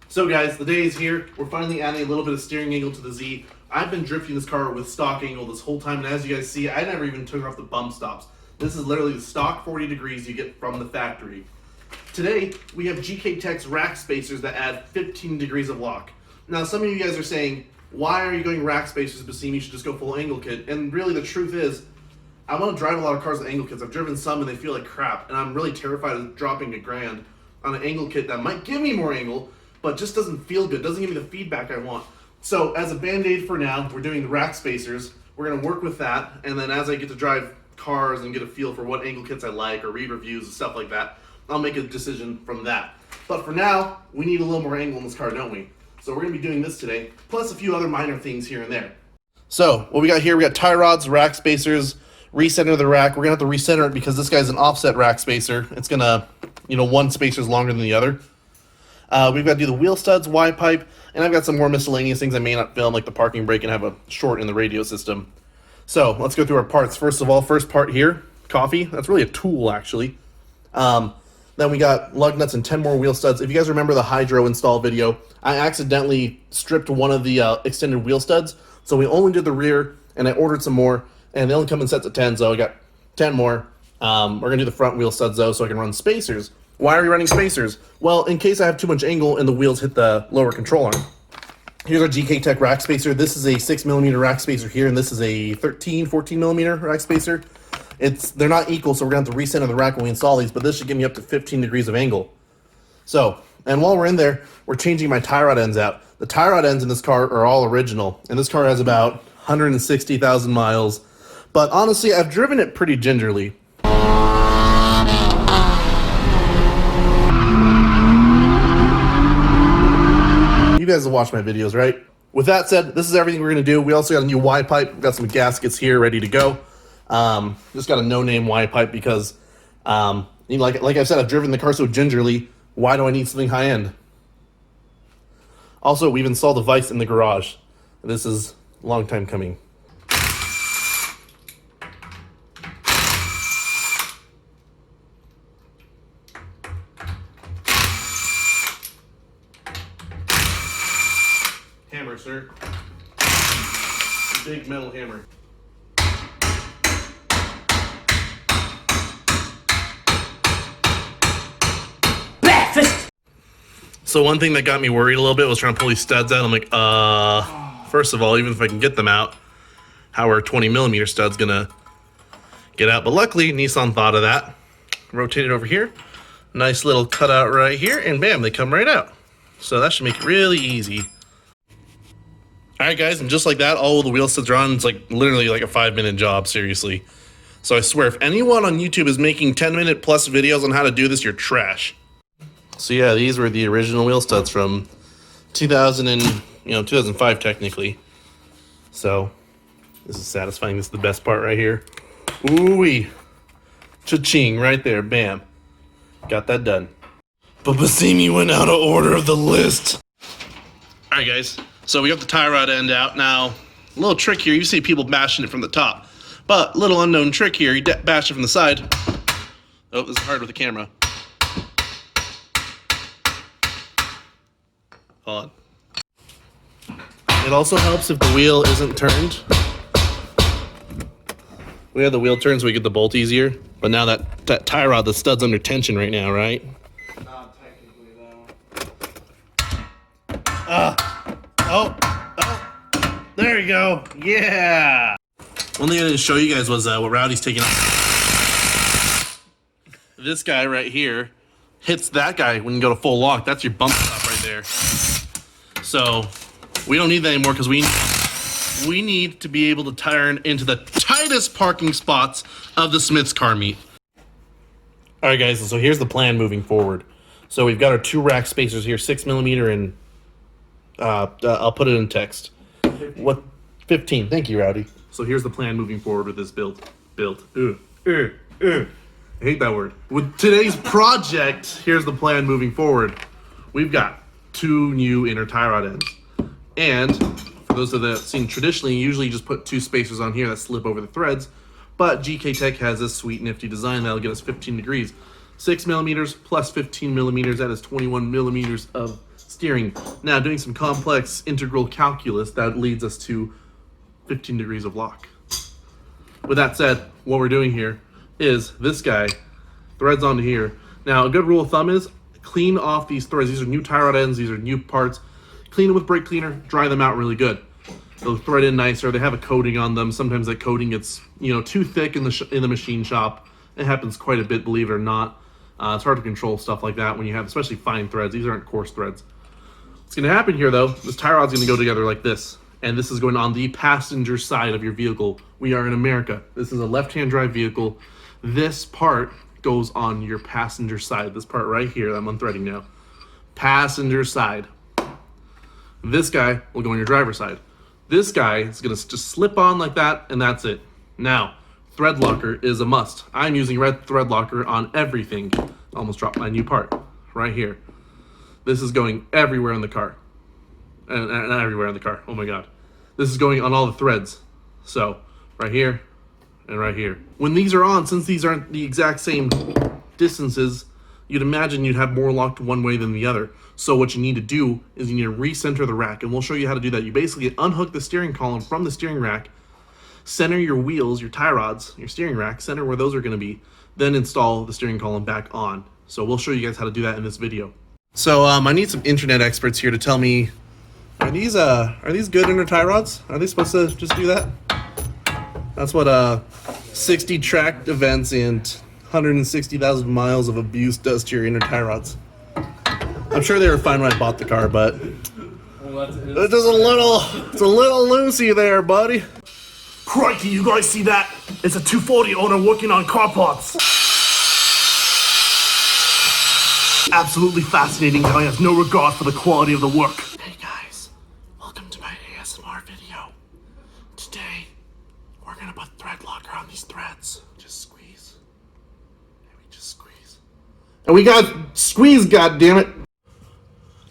So guys, the day is here. We're finally adding a little bit of steering angle to the Z. I've been drifting this car with stock angle this whole time, and as you guys see, I never even took off the bump stops. This is literally the stock 40 degrees you get from the factory. Today, we have GKTECH's rack spacers that add 15 degrees of lock. Now, some of you guys are saying, why are you going rack spacers, Basim? You should just go full angle kit. And really, the truth is, I want to drive a lot of cars with angle kits. I've driven some and they feel like crap, and I'm really terrified of dropping $1,000 on an angle kit that might give me more angle, but just doesn't feel good, doesn't give me the feedback I want. So as a band-aid for now, we're doing the rack spacers. We're gonna work with that, and then as I get to drive cars and get a feel for what angle kits I like or read reviews and stuff like that, I'll make a decision from that. But for now, we need a little more angle in this car, don't we? So we're gonna be doing this today, plus a few other minor things here and there. So what we got here, we got tie rods, rack spacers, recenter the rack. We're gonna have to recenter it because this guy's an offset rack spacer. It's gonna, one spacer is longer than the other. We've got to do the wheel studs, Y pipe, and I've got some more miscellaneous things I may not film, like the parking brake, and have a short in the radio system. So let's go through our parts. First of all, first part here, coffee. That's really a tool, actually. Then we got lug nuts and 10 more wheel studs. If you guys remember the hydro install video, I accidentally stripped one of the extended wheel studs, so we only did the rear, and I ordered some more, and they only come in sets of 10, so I got 10 more. We're going to do the front wheel studs, though, so I can run spacers. Why are we running spacers? Well, in case I have too much angle and the wheels hit the lower control arm. Here's our GKTECH rack spacer. This is a 6mm rack spacer here, and this is a 14mm rack spacer. They're not equal, so we're going to have to recenter the rack when we install these, but this should give me up to 15 degrees of angle. So, and while we're in there, we're changing my tie rod ends out. The tie rod ends in this car are all original, and this car has about 160,000 miles. But honestly, I've driven it pretty gingerly. You guys have watched my videos, right? With that said, this is everything we're going to do. We also got a new Y pipe. We've got some gaskets here ready to go. Just got a no-name Y pipe because, like I said, I've driven the car so gingerly. Why do I need something high-end? Also, we've installed a vise in the garage. This is a long time coming. Hammer, sir. Big metal hammer. Breakfast! So one thing that got me worried a little bit was trying to pull these studs out. I'm like, first of all, even if I can get them out, how are 20mm studs gonna get out? But luckily, Nissan thought of that. Rotate it over here. Nice little cutout right here, and bam, they come right out. So that should make it really easy. Alright guys, and just like that, all of the wheel studs are on. It's like literally like a 5-minute job, seriously. So I swear, if anyone on YouTube is making 10-minute plus videos on how to do this, you're trash. So yeah, these were the original wheel studs from 2005 technically. So this is satisfying. This is the best part right here. Ooh-wee. Cha-ching, right there, bam. Got that done. But Bassimi went out of order of the list. Alright guys. So we got the tie rod end out. Now, a little trick here, you see people bashing it from the top. But, little unknown trick here, you bash it from the side. Oh, this is hard with the camera. Hold on. It also helps if the wheel isn't turned. We have the wheel turned so we get the bolt easier. But now that tie rod, the stud's under tension right now, right? Not technically, though. Oh, there you go. Yeah. One thing I didn't show you guys was what Rowdy's taking off. This guy right here hits that guy when you go to full lock. That's your bump stop right there. So we don't need that anymore because we need to be able to turn into the tightest parking spots of the Smith's car meet. All right, guys. So here's the plan moving forward. So we've got our 2 rack spacers here, 6mm and I'll put it in text. 15. What? 15. Thank you, Rowdy. So here's the plan moving forward with this build. I hate that word. With today's project, here's the plan moving forward. We've got 2 new inner tie rod ends. And for those that have seen traditionally, you usually just put 2 spacers on here that slip over the threads. But GKTECH has this sweet nifty design that'll get us 15 degrees. 6mm plus 15mm, that is 21mm of steering. Now, doing some complex integral calculus, that leads us to 15 degrees of lock. With that said, what we're doing here is this guy threads onto here. Now, a good rule of thumb is clean off these threads. These are new tie rod ends. These are new parts. Clean them with brake cleaner. Dry them out really good. They'll thread in nicer. They have a coating on them. Sometimes that coating gets too thick in the machine shop. It happens quite a bit, believe it or not. It's hard to control stuff like that when you have especially fine threads. These aren't coarse threads. What's going to happen here, though, this tie rod's going to go together like this. And this is going on the passenger side of your vehicle. We are in America. This is a left-hand drive vehicle. This part goes on your passenger side. This part right here that I'm unthreading now. Passenger side. This guy will go on your driver's side. This guy is going to just slip on like that, and that's it. Now, thread locker is a must. I'm using red thread locker on everything. Almost dropped my new part right here. This is going everywhere in the car. Not everywhere in the car. Oh my god. This is going on all the threads. So, right here and right here. When these are on, since these aren't the exact same distances, you'd imagine you'd have more locked one way than the other. So what you need to do is you need to recenter the rack, and we'll show you how to do that. You basically unhook the steering column from the steering rack, center your wheels, your tie rods, your steering rack, center where those are going to be, then install the steering column back on. So we'll show you guys how to do that in this video. So I need some internet experts here to tell me, are these good inner tie rods? Are they supposed to just do that? That's what 60 tracked events and 160,000 miles of abuse does to your inner tie rods. I'm sure they were fine when I bought the car, but it's a little loosey there, buddy. Crikey, you guys see that? It's a 240 owner working on car parts. Absolutely fascinating how he has no regard for the quality of the work. Hey guys, welcome to my ASMR video. Today, we're gonna put thread locker on these threads. Just squeeze. Maybe just squeeze. And we got squeeze, goddammit!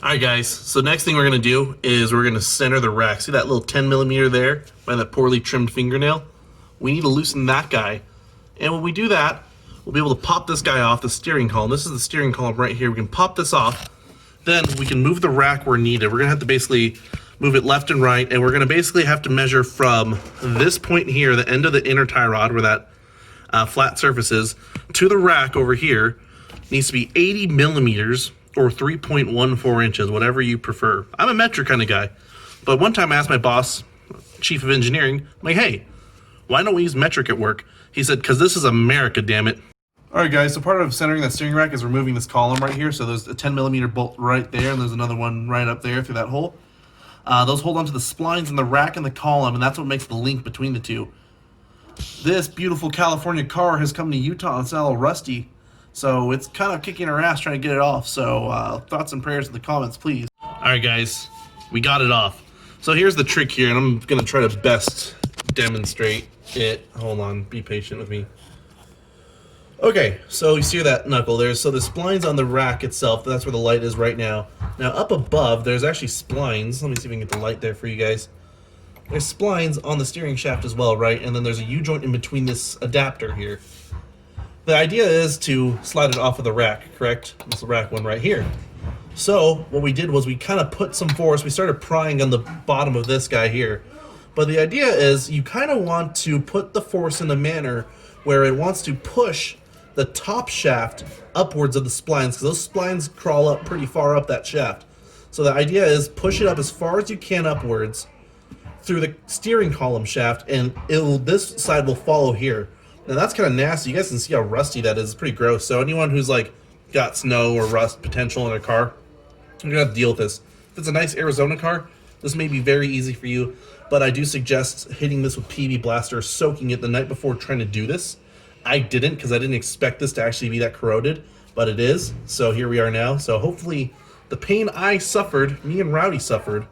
Alright guys, so next thing we're gonna do is we're gonna center the rack. See that little 10 millimeter there by that poorly trimmed fingernail? We need to loosen that guy. And when we do that, we'll be able to pop this guy off the steering column. This is the steering column right here. We can pop this off. Then we can move the rack where needed. We're gonna have to basically move it left and right, and we're gonna basically have to measure from this point here, the end of the inner tie rod where that flat surface is, to the rack over here. Needs to be 80 millimeters or 3.14 inches, whatever you prefer. I'm a metric kind of guy. But one time I asked my boss, chief of engineering, I'm like, hey, why don't we use metric at work? He said, because this is America, damn it. All right, guys, so part of centering that steering rack is removing this column right here. So there's a 10 millimeter bolt right there, and there's another one right up there through that hole. Those hold onto the splines in the rack and the column, and that's what makes the link between the two. This beautiful California car has come to Utah. It's a little rusty, so it's kind of kicking our ass trying to get it off. So thoughts and prayers in the comments, please. All right, guys, we got it off. So here's the trick here, and I'm going to try to best demonstrate it. Hold on, be patient with me. Okay, so you see that knuckle there. So the splines on the rack itself, that's where the light is right now. Now up above, there's actually splines. Let me see if we can get the light there for you guys. There's splines on the steering shaft as well, right? And then there's a U-joint in between this adapter here. The idea is to slide it off of the rack, correct? This is the rack one right here. So what we did was we kind of put some force. We started prying on the bottom of this guy here. But the idea is you kind of want to put the force in a manner where it wants to push the top shaft upwards of the splines, because those splines crawl up pretty far up that shaft. So the idea is push it up as far as you can upwards through the steering column shaft, and this side will follow here. Now that's kind of nasty. You guys can see how rusty that is. It's pretty gross. So anyone who's like got snow or rust potential in their car, you're gonna have to deal with this. If it's a nice Arizona car, this may be very easy for you, but I do suggest hitting this with PB Blaster, soaking it the night before trying to do this. I didn't, because I didn't expect this to actually be that corroded, but it is. So here we are now. So hopefully the pain I suffered, me and Rowdy suffered,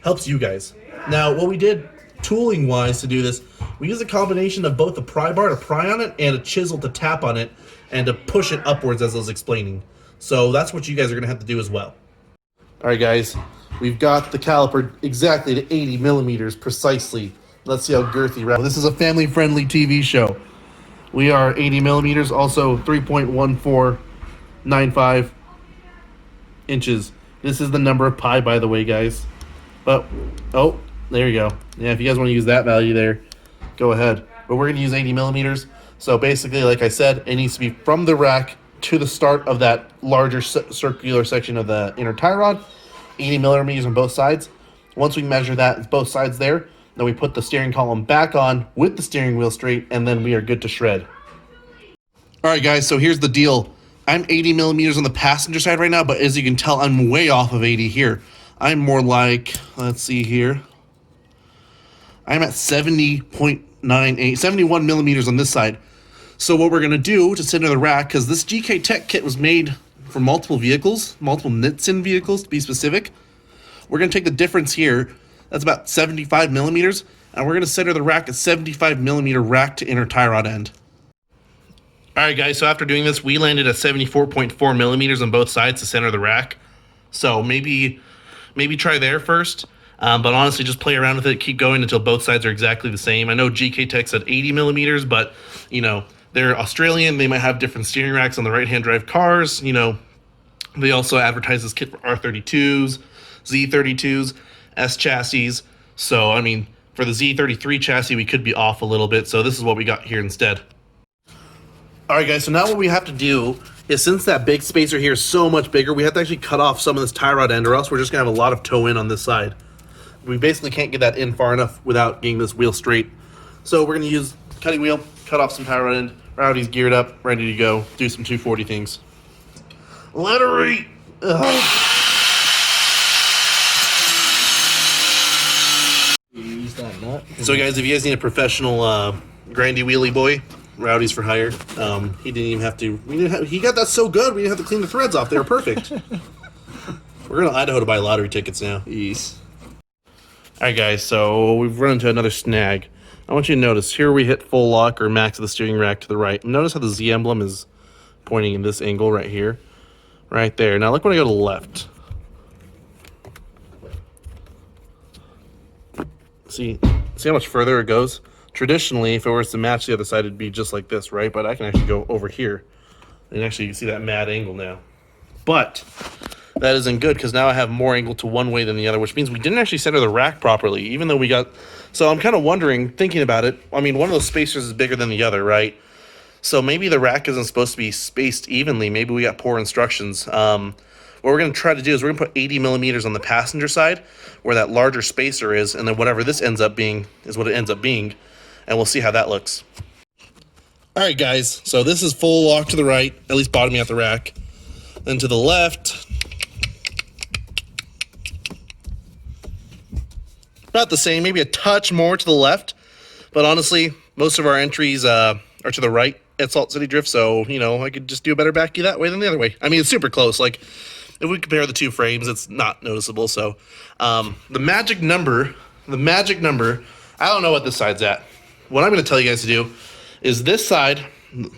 helps you guys. Now what we did tooling wise to do this, we used a combination of both a pry bar to pry on it and a chisel to tap on it and to push it upwards, as I was explaining. So that's what you guys are gonna have to do as well. All right guys, we've got the caliper exactly to 80 millimeters precisely. Let's see how girthy. This is a family friendly TV show. We are 80 millimeters, also 3.1495 inches. This is the number of pi, by the way, guys. But, oh, there you go. Yeah, if you guys want to use that value there, go ahead. But we're going to use 80 millimeters. So basically, like I said, it needs to be from the rack to the start of that larger circular section of the inner tie rod. 80 millimeters on both sides. Once we measure that, it's both sides there. Then we put the steering column back on with the steering wheel straight, and then we are good to shred. All right, guys, so here's the deal. I'm 80 millimeters on the passenger side right now, but as you can tell, I'm way off of 80 here. I'm more like, let's see here. I'm at 70.98, 71 millimeters on this side. So what we're going to do to center the rack, because this GKTECH kit was made for multiple vehicles, multiple Nitsin vehicles to be specific. We're going to take the difference here. That's about 75 millimeters. And we're going to center the rack at 75 millimeter rack to inner tie rod end. All right, guys, so after doing this, we landed at 74.4 millimeters on both sides to center the rack. So maybe try there first. But honestly, just play around with it. Keep going until both sides are exactly the same. I know GKTECH's at 80 millimeters, but, you know, they're Australian. They might have different steering racks on the right-hand drive cars. You know, they also advertise this kit for R32s, Z32s, S chassis. So, I mean, for the Z33 chassis, we could be off a little bit. So this is what we got here instead. All right, guys, so now what we have to do is, since that big spacer here is so much bigger, we have to actually cut off some of this tie rod end, or else we're just going to have a lot of toe in on this side. We basically can't get that in far enough without getting this wheel straight. So we're going to use cutting wheel, cut off some tie rod end. Rowdy's geared up, ready to go, do some 240 things. Let her eat! Use that nut. So guys, if you guys need a professional grindy wheelie boy, Rowdy's for hire. He didn't even have to. He got that so good. We didn't have to clean the threads off. They were perfect. We're going to Idaho to buy lottery tickets now. Yes. All right, guys. So we've run into another snag. I want you to notice here we hit full lock or max of the steering rack to the right. Notice how the Z emblem is pointing in this angle right here, right there. Now look when I go to the left. See how much further it goes? Traditionally, if it was to match the other side, it'd be just like this, right? But I can actually go over here. And actually, you can see that mad angle now. But that isn't good, because now I have more angle to one way than the other, which means we didn't actually center the rack properly, even though we got... So I'm kind of wondering, thinking about it, I mean, one of those spacers is bigger than the other, right? So maybe the rack isn't supposed to be spaced evenly. Maybe we got poor instructions. What we're going to try to do is we're going to put 80 millimeters on the passenger side, where that larger spacer is, and then whatever this ends up being is what it ends up being. And we'll see how that looks. All right, guys. So this is full lock to the right, at least bottoming out the rack. Then to the left, about the same, maybe a touch more to the left. But honestly, most of our entries are to the right at Salt City Drift. So, you know, I could just do a better backy that way than the other way. I mean, it's super close. Like, if we compare the two frames, it's not noticeable. So the magic number, I don't know what this side's at. What I'm going to tell you guys to do is this side,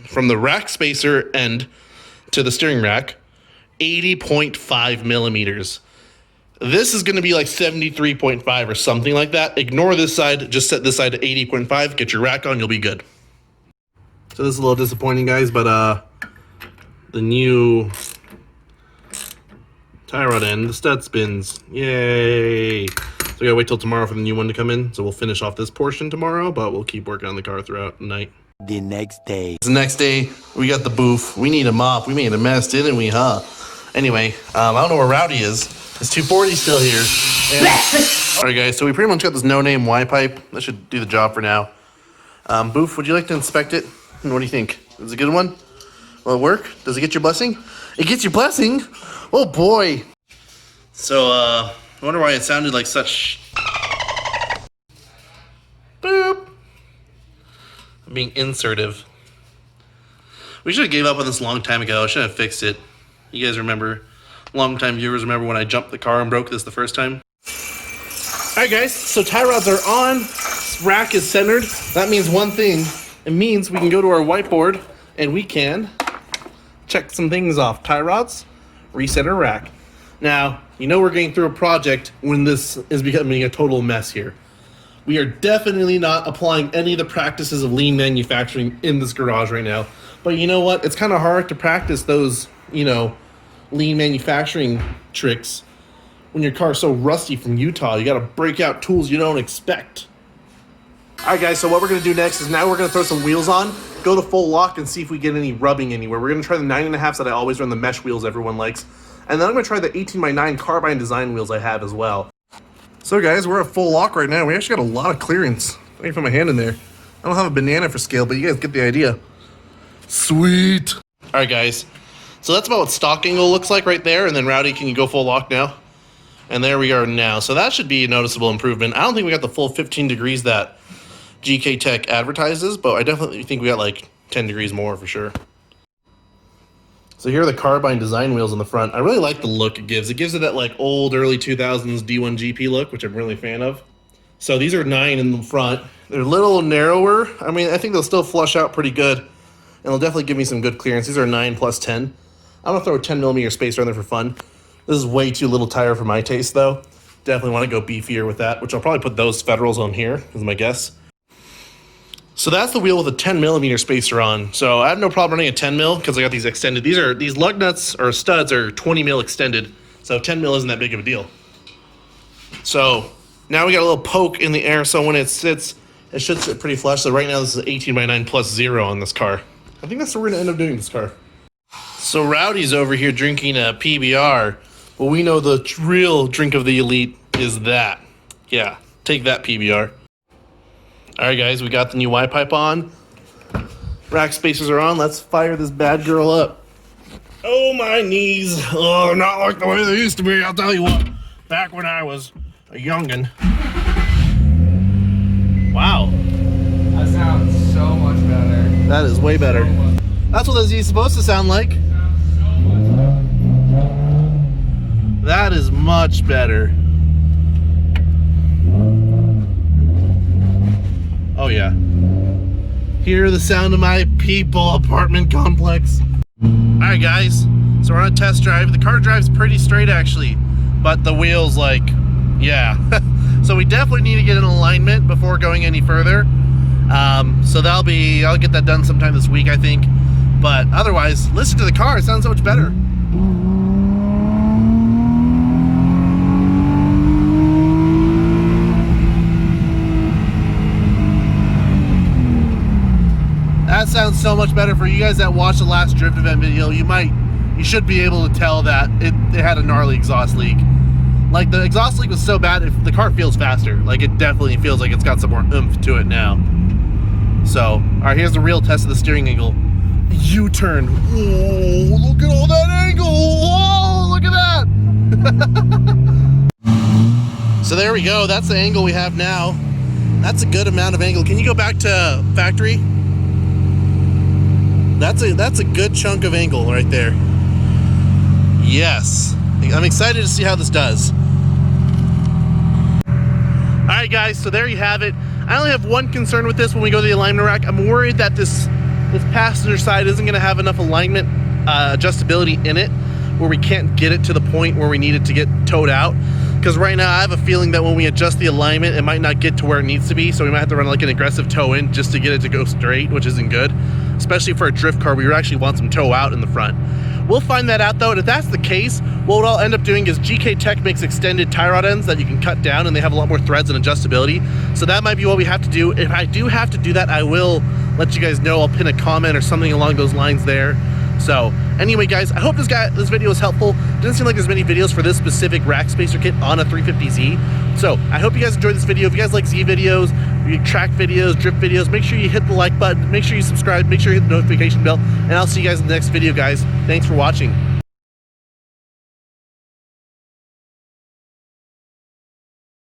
from the rack spacer end to the steering rack, 80.5 millimeters. This is going to be like 73.5 or something like that. Ignore this side. Just set this side to 80.5. Get your rack on. You'll be good. So this is a little disappointing, guys, but the new tie rod end, the stud spins. Yay! So we gotta wait till tomorrow for the new one to come in. So we'll finish off this portion tomorrow, but we'll keep working on the car throughout the night. The next day. The next day, we got the booth. We need a mop. We made a mess, didn't we, huh? Anyway, I don't know where Rowdy is. His 240's still here. All right, guys, so we pretty much got this no-name Y-pipe. That should do the job for now. Booth, would you like to inspect it? And what do you think? Is it a good one? Will it work? Does it get your blessing? It gets your blessing? Oh, boy. So, I wonder why it sounded like such... Boop. I'm being insertive. We should have gave up on this a long time ago. I should have fixed it. You guys remember, long-time viewers remember when I jumped the car and broke this the first time? Alright guys, so tie rods are on. Rack is centered. That means one thing. It means we can go to our whiteboard and we can check some things off. Tie rods, reset our rack. Now, you know we're going through a project when this is becoming a total mess here. We are definitely not applying any of the practices of lean manufacturing in this garage right now. But you know what? It's kind of hard to practice those, you know, lean manufacturing tricks when your car's so rusty from Utah. You got to break out tools you don't expect. All right, guys, so what we're going to do next is now we're going to throw some wheels on, go to full lock, and see if we get any rubbing anywhere. We're going to try the 9.5s that I always run, the mesh wheels everyone likes. And then I'm going to try the 18x9 Carbine design wheels I have as well. So, guys, we're at full lock right now. We actually got a lot of clearance. Let me put my hand in there. I don't have a banana for scale, but you guys get the idea. Sweet. All right, guys. So that's about what stock angle looks like right there. And then, Rowdy, can you go full lock now? And there we are now. So that should be a noticeable improvement. I don't think we got the full 15 degrees that GKTECH advertises, but I definitely think we got like 10 degrees more for sure. So here are the Carbine design wheels on the front. I really like the look it gives. It gives it that like old early 2000s D1 GP look, which I'm really a fan of. So these are 9 in the front. They're a little narrower. I mean, I think they'll still flush out pretty good, and they'll definitely give me some good clearance. These are 9 plus 10. I'm gonna throw a 10mm spacer on there for fun. This is way too little tire for my taste though. Definitely want to go beefier with that, which I'll probably put those Federals on here is my guess. So that's the wheel with a 10mm spacer on. So I have no problem running a 10mm because I got these extended. These lug nuts or studs are 20mm extended. So 10mm isn't that big of a deal. So now we got a little poke in the air. So when it sits, it should sit pretty flush. So right now this is 18x9 plus 0 on this car. I think that's what we're gonna end up doing this car. So Rowdy's over here drinking a PBR. But we know the real drink of the elite is that. Yeah, take that PBR. All right, guys, we got the new Y-pipe on. Rack spacers are on. Let's fire this bad girl up. Oh, my knees. Oh, not like the way they used to be. I'll tell you what. Back when I was a youngin'. Wow. That sounds so much better. That is way better. That's what this is supposed to sound like. That is much better. Oh yeah. Hear the sound of my people apartment complex. Alright guys, so we're on a test drive. The car drives pretty straight actually, but the wheels like, yeah. So we definitely need to get an alignment before going any further. So I'll get that done sometime this week I think. But otherwise, listen to the car, it sounds so much better. That sounds so much better. For you guys that watched the last drift event video, you should be able to tell that it had a gnarly exhaust leak. Like the exhaust leak was so bad, the car feels faster. Like it definitely feels like it's got some more oomph to it now. So, all right, here's the real test of the steering angle. U-turn. Oh, look at all that angle. Oh, look at that. So there we go. That's the angle we have now. That's a good amount of angle. Can you go back to factory? That's a good chunk of angle right there. Yes. I'm excited to see how this does. Alright guys, so there you have it. I only have one concern with this when we go to the alignment rack. I'm worried that this passenger side isn't going to have enough alignment adjustability in it where we can't get it to the point where we need it to get towed out. Because right now I have a feeling that when we adjust the alignment, it might not get to where it needs to be, so we might have to run like an aggressive toe in just to get it to go straight, which isn't good. Especially for a drift car, we actually want some toe out in the front. We'll find that out though, and if that's the case, what I'll end up doing is GKTECH makes extended tie rod ends that you can cut down, and they have a lot more threads and adjustability. So that might be what we have to do. If I do have to do that, I will let you guys know. I'll pin a comment or something along those lines there. So anyway guys, I hope this video was helpful. Didn't seem like there's many videos for this specific rack spacer kit on a 350Z. So I hope you guys enjoyed this video. If you guys like Z videos, track videos, drift videos, make sure you hit the like button, make sure you subscribe, make sure you hit the notification bell, and I'll see you guys in the next video guys. Thanks for watching.